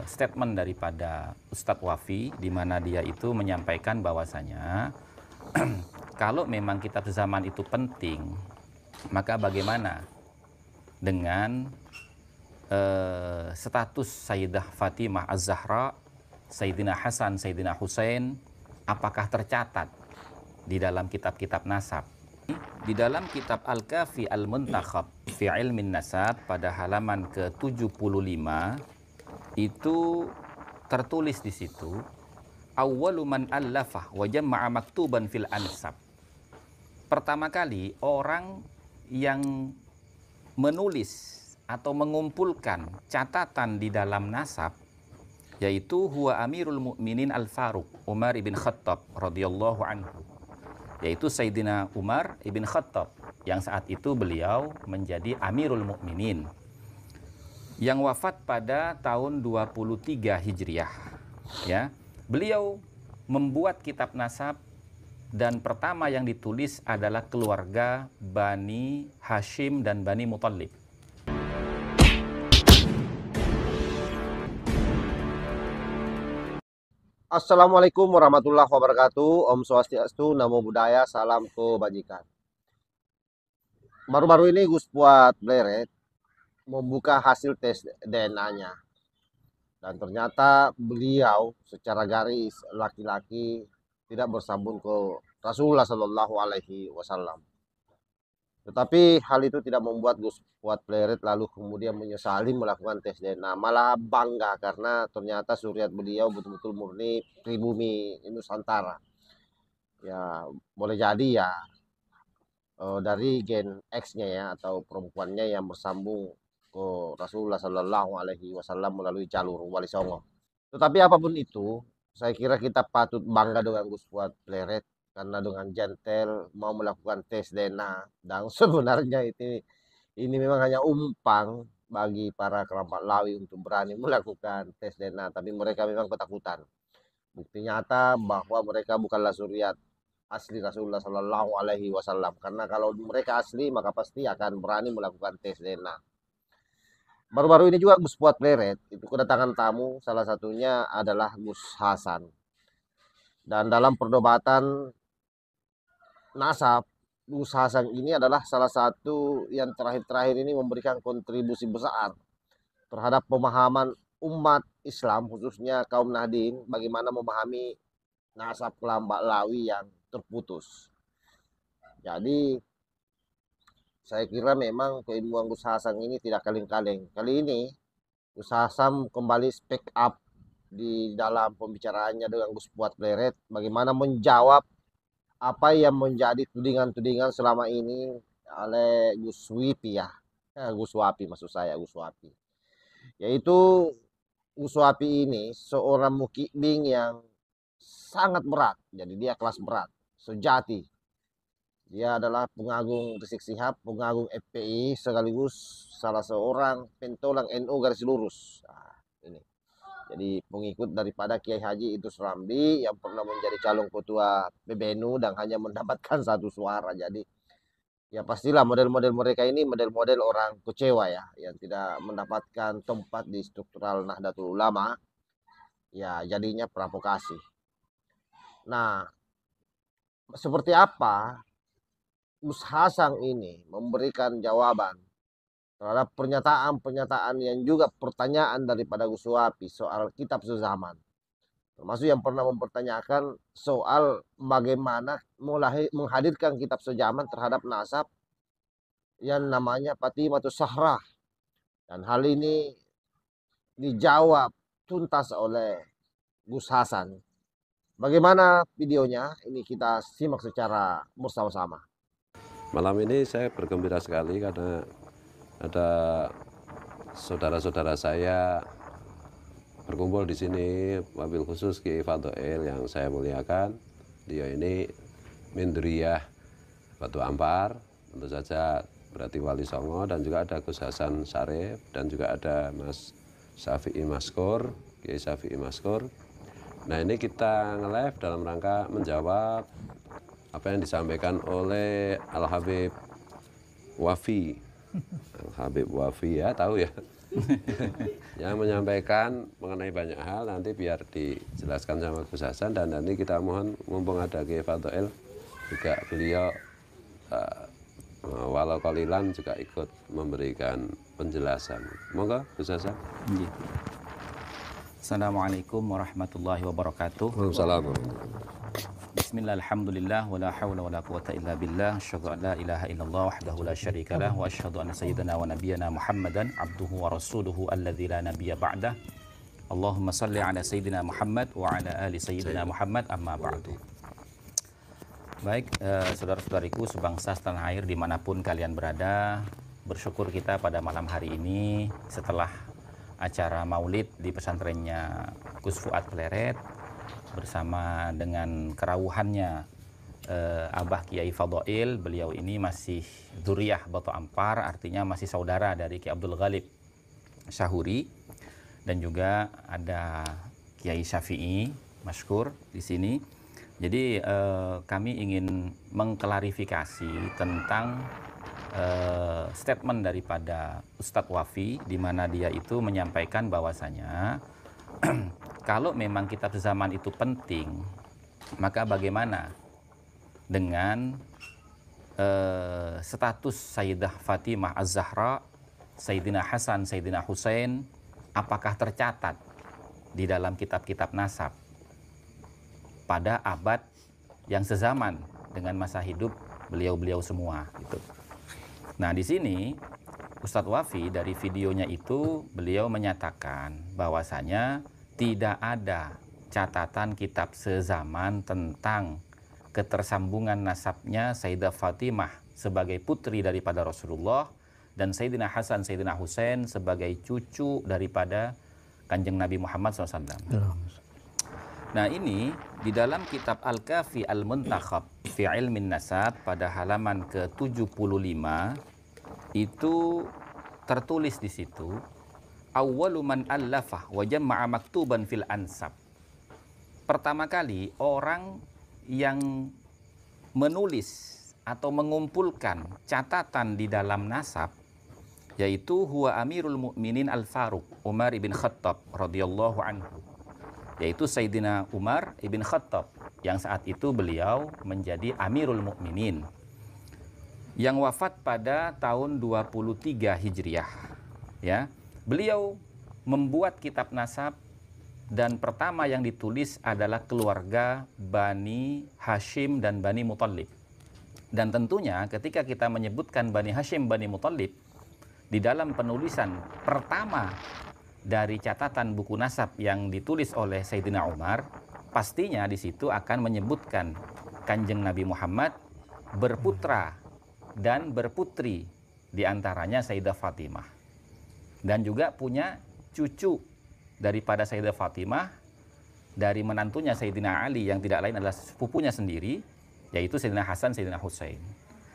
statement daripada Ustadz Wafi, di mana dia itu menyampaikan bahwasanya kalau memang kitab zaman itu penting, maka bagaimana dengan status Sayyidah Fatimah Az-Zahra, Sayyidina Hasan, Sayyidina Husain, apakah tercatat di dalam kitab-kitab nasab? Di dalam kitab Al-Kafi Al-Muntakhab fi Ilmin Nasab pada halaman ke-75 itu tertulis di situ, awwalu man allafah wa jama'a maktuban fil ansab. Pertama kali orang yang menulis atau mengumpulkan catatan di dalam nasab yaitu huwa Amirul Mukminin Al-Faruq Umar ibn Khattab radhiyallahu anhu, yaitu Sayyidina Umar ibn Khattab yang saat itu beliau menjadi Amirul Mukminin yang wafat pada tahun 23 Hijriah. Ya, beliau membuat kitab nasab dan pertama yang ditulis adalah keluarga Bani Hashim dan Bani Muthalib. Assalamualaikum warahmatullahi wabarakatuh. Om Swastiastu, Namo Buddhaya, salam kebajikan. Baru-baru ini Gus Fuad Pleret membuka hasil tes DNA-nya. Dan ternyata beliau secara garis laki-laki tidak bersambung ke Rasulullah Shallallahu Alaihi Wasallam. Tetapi hal itu tidak membuat Gus Fuad Pleret lalu kemudian menyesali melakukan tes DNA. Malah bangga karena ternyata zuriat beliau betul-betul murni pribumi Nusantara. Ya boleh jadi ya dari gen X-nya ya atau perempuannya yang bersambung ke Rasulullah Shallallahu Alaihi Wasallam melalui jalur Wali Songo. Tetapi apapun itu, saya kira kita patut bangga dengan Gus Fuad Pleret karena dengan gentle mau melakukan tes DNA. Dan sebenarnya ini memang hanya umpan bagi para kerabat Lawi untuk berani melakukan tes DNA, tapi mereka memang ketakutan. Bukti nyata bahwa mereka bukanlah zuriat asli Rasulullah Shallallahu Alaihi Wasallam, karena kalau mereka asli maka pasti akan berani melakukan tes DNA. Baru-baru ini juga Gus Fuad Pleret itu kedatangan tamu, salah satunya adalah Gus Hasan. Dan dalam perdebatan nasab, Gus Hasan ini adalah salah satu yang terakhir-terakhir ini memberikan kontribusi besar terhadap pemahaman umat Islam, khususnya kaum Nahdien, bagaimana memahami nasab Kelambak Lawi yang terputus. Jadi saya kira memang keilmuan Gus Hasan ini tidak kaleng-kaleng. Kali ini Gus Hasan kembali speak up di dalam pembicaraannya dengan Gus Fuad Pleret, bagaimana menjawab apa yang menjadi tudingan-tudingan selama ini oleh Gus Wipi ya. Gus Wapi maksud saya, Gus Wapi. Yaitu Gus Wapi ini seorang mukibing yang sangat berat. Jadi dia kelas berat, sejati. Dia adalah pengagung Rizik Syihab, pengagung FPI, sekaligus salah seorang pentolang NU garis lurus. Nah, ini. Jadi pengikut daripada Kiai Haji Idrus Ramli yang pernah menjadi calon ketua PBNU dan hanya mendapatkan 1 suara. Jadi ya pastilah model-model mereka ini model-model orang kecewa ya, yang tidak mendapatkan tempat di struktural Nahdlatul Ulama. Ya jadinya provokasi. Nah, seperti apa Gus Hasan ini memberikan jawaban terhadap pernyataan-pernyataan yang juga pertanyaan daripada Gus Wapi soal kitab sezaman. Termasuk yang pernah mempertanyakan soal bagaimana menghadirkan kitab sezaman terhadap nasab yang namanya Fatimatus Zahra. Dan hal ini dijawab tuntas oleh Gus Hasan. Bagaimana videonya? Ini kita simak secara bersama-sama. Malam ini saya bergembira sekali karena ada saudara-saudara saya berkumpul di sini, wabil khusus Kiai Fadhoel yang saya muliakan. Dia ini Mindriyah Batu Ampar, tentu saja berarti Wali Songo, dan juga ada Gus Hasan Sarif, dan juga ada Mas Syafi'i Maskur, Kiai Syafi'i Maskur. Nah ini kita nge-live dalam rangka menjawab apa yang disampaikan oleh Al-Habib Wafi. Al-Habib Wafi ya, tahu ya. yang menyampaikan mengenai banyak hal nanti biar dijelaskan sama Gus Hasan, dan nanti kita mohon mumpung ada Kiai Fadhil juga, beliau walau kalilan juga ikut memberikan penjelasan. Monggo Gus Hasan. Nggih. Assalamualaikum warahmatullahi wabarakatuh. Waalaikumsalam. Bismillah, alhamdulillah, wa la hawla wa la quwata illa billah, asyhadu an la ilaha illallah wahdahu la syarika lah, wa asyhadu anna sayyidana wa nabiyyana Muhammadan abduhu wa rasuluhu alladzi la nabiyya ba'dah. Allahumma salli ala sayyidina Muhammad wa ala ali sayyidina Muhammad, amma ba'du. Baik, saudara-saudariku sebangsa setanah air dimanapun kalian berada, bersyukur kita pada malam hari ini setelah acara maulid di pesantrennya Gus Fuad Pleret bersama dengan kerawuhannya Abah Kiai Fadhil. Beliau ini masih dzurriyah Batu Ampar, artinya masih saudara dari Kiai Abdul Ghalib Syahuri, dan juga ada Kiai Syafi'i Masykur di sini. Jadi kami ingin mengklarifikasi tentang statement daripada Ustadz Wafi, di mana dia itu menyampaikan bahwasanya kalau memang kitab sezaman itu penting, maka bagaimana dengan status Sayyidah Fatimah Az-Zahra, Sayyidina Hasan, Sayyidina Husain, apakah tercatat di dalam kitab-kitab nasab pada abad yang sezaman dengan masa hidup beliau-beliau semua gitu. Nah, di sini Ustadz Wafi dari videonya itu beliau menyatakan bahwasanya tidak ada catatan kitab sezaman tentang ketersambungan nasabnya Sayyidah Fatimah sebagai putri daripada Rasulullah dan Sayyidina Hasan, Sayyidina Husain sebagai cucu daripada Kanjeng Nabi Muhammad SAW. Nah, ini di dalam kitab Al-Kafi Al-Muntakhab fi Ilmin Nasab pada halaman ke-75 itu tertulis di situ, awwalu man allafah wa jama'a maktuban fil ansab. Pertama kali orang yang menulis atau mengumpulkan catatan di dalam nasab yaitu huwa Amirul Mukminin Al-Faruq Umar ibn Khattab radhiyallahu anhu, yaitu Sayyidina Umar ibn Khattab yang saat itu beliau menjadi Amirul Mukminin yang wafat pada tahun 23 Hijriah, ya. Beliau membuat kitab nasab dan pertama yang ditulis adalah keluarga Bani Hashim dan Bani Muthalib. Dan tentunya ketika kita menyebutkan Bani Hashim, Bani Muthalib di dalam penulisan pertama dari catatan buku nasab yang ditulis oleh Sayyidina Umar, pastinya di situ akan menyebutkan Kanjeng Nabi Muhammad berputra dan berputri, diantaranya Sayyidah Fatimah. Dan juga punya cucu daripada Sayyidah Fatimah dari menantunya Sayyidina Ali yang tidak lain adalah sepupunya sendiri, yaitu Sayyidina Hasan, Sayyidina Husain.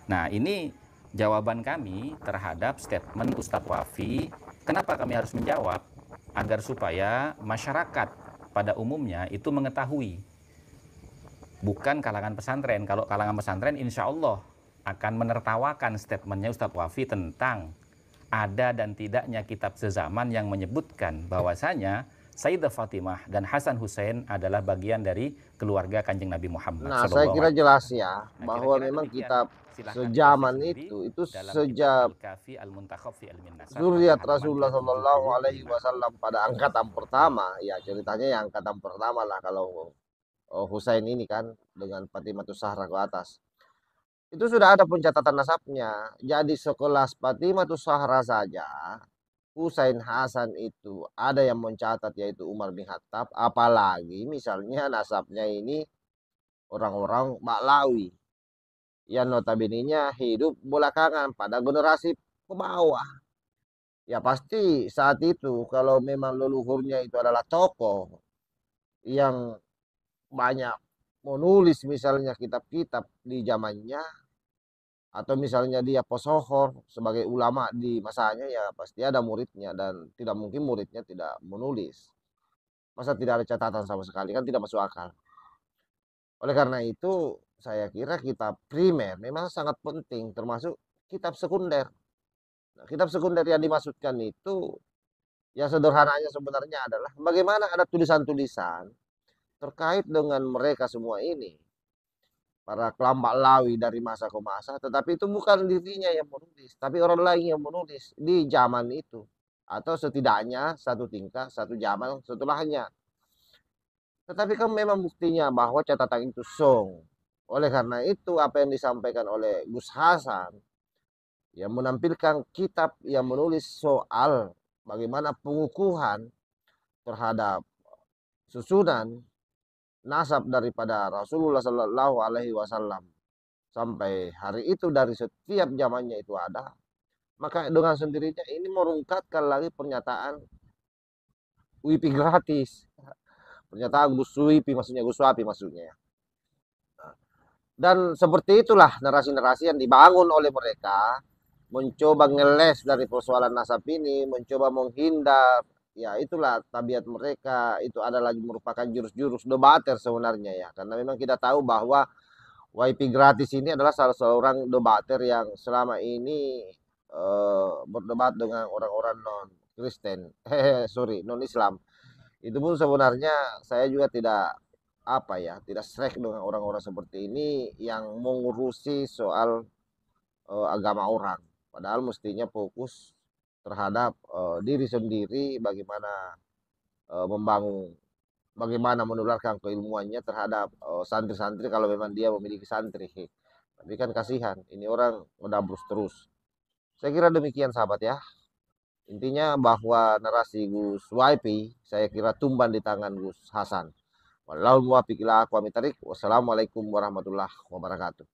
Nah, ini jawaban kami terhadap statement Ustadz Wafi. Kenapa kami harus menjawab? Agar supaya masyarakat pada umumnya itu mengetahui. Bukan kalangan pesantren. Kalau kalangan pesantren insya Allah akan menertawakan statementnya Ustadz Wafi tentang ada dan tidaknya kitab sezaman yang menyebutkan bahwasanya Sayyidah Fatimah dan Hasan Husain adalah bagian dari keluarga Kanjeng Nabi Muhammad. Nah, saya kira jelas ya bahwa memang kitab sezaman itu sejak zuriat Rasulullah Shallallahu Alaihi Wasallam pada angkatan pertama, ya ceritanya yang angkatan pertama lah kalau Husain ini kan dengan Fatimatus Zahra ke atas. Itu sudah ada pencatatan nasabnya. Jadi sekelas Fatimatus Zahra saja, Husain Hasan itu ada yang mencatat yaitu Umar bin Khattab. Apalagi misalnya nasabnya ini orang-orang Ba'lawi yang notabene-nya hidup belakangan pada generasi ke bawah. Ya pasti saat itu kalau memang leluhurnya itu adalah tokoh yang banyak menulis misalnya kitab-kitab di zamannya, atau misalnya dia pesohor sebagai ulama di masanya, ya pasti ada muridnya dan tidak mungkin muridnya tidak menulis. Masa tidak ada catatan sama sekali, kan tidak masuk akal. Oleh karena itu saya kira kitab primer memang sangat penting, termasuk kitab sekunder. Nah, kitab sekunder yang dimaksudkan itu Ya sederhananya sebenarnya adalah bagaimana ada tulisan-tulisan terkait dengan mereka semua ini, para kelambak lawi dari masa ke masa, tetapi itu bukan dirinya yang menulis, tapi orang lain yang menulis di zaman itu, atau setidaknya satu tingkat, satu zaman setelahnya. Tetapi kan memang buktinya bahwa catatan itu song. Oleh karena itu apa yang disampaikan oleh Gus Hasan yang menampilkan kitab yang menulis soal bagaimana pengukuhan terhadap susunan nasab daripada Rasulullah Shallallahu Alaihi Wasallam sampai hari itu dari setiap zamannya itu ada, maka dengan sendirinya ini merungkatkan lagi pernyataan WIPI gratis, pernyataan Gus WIPI maksudnya, Gus Wapi maksudnya. Dan seperti itulah narasi-narasi yang dibangun oleh mereka, mencoba ngeles dari persoalan nasab ini, mencoba menghindar. Ya itulah tabiat mereka, itu adalah merupakan jurus-jurus debater sebenarnya ya. Karena memang kita tahu bahwa WiFi gratis ini adalah salah seorang debater yang selama ini berdebat dengan orang-orang non Kristen, sorry, non Islam. Itu pun sebenarnya saya juga tidak apa ya, tidak srek dengan orang-orang seperti ini yang mengurusi soal agama orang. Padahal mestinya fokus terhadap diri sendiri, bagaimana membangun, bagaimana menularkan keilmuannya terhadap santri-santri kalau memang dia memiliki santri. Tapi kan kasihan, ini orang ngedabrus terus. Saya kira demikian sahabat ya. Intinya bahwa narasi Gus YP saya kira tumban di tangan Gus Hasan. Wallahul muwaffiq ila aqwamit thoriq. Wassalamualaikum warahmatullahi wabarakatuh.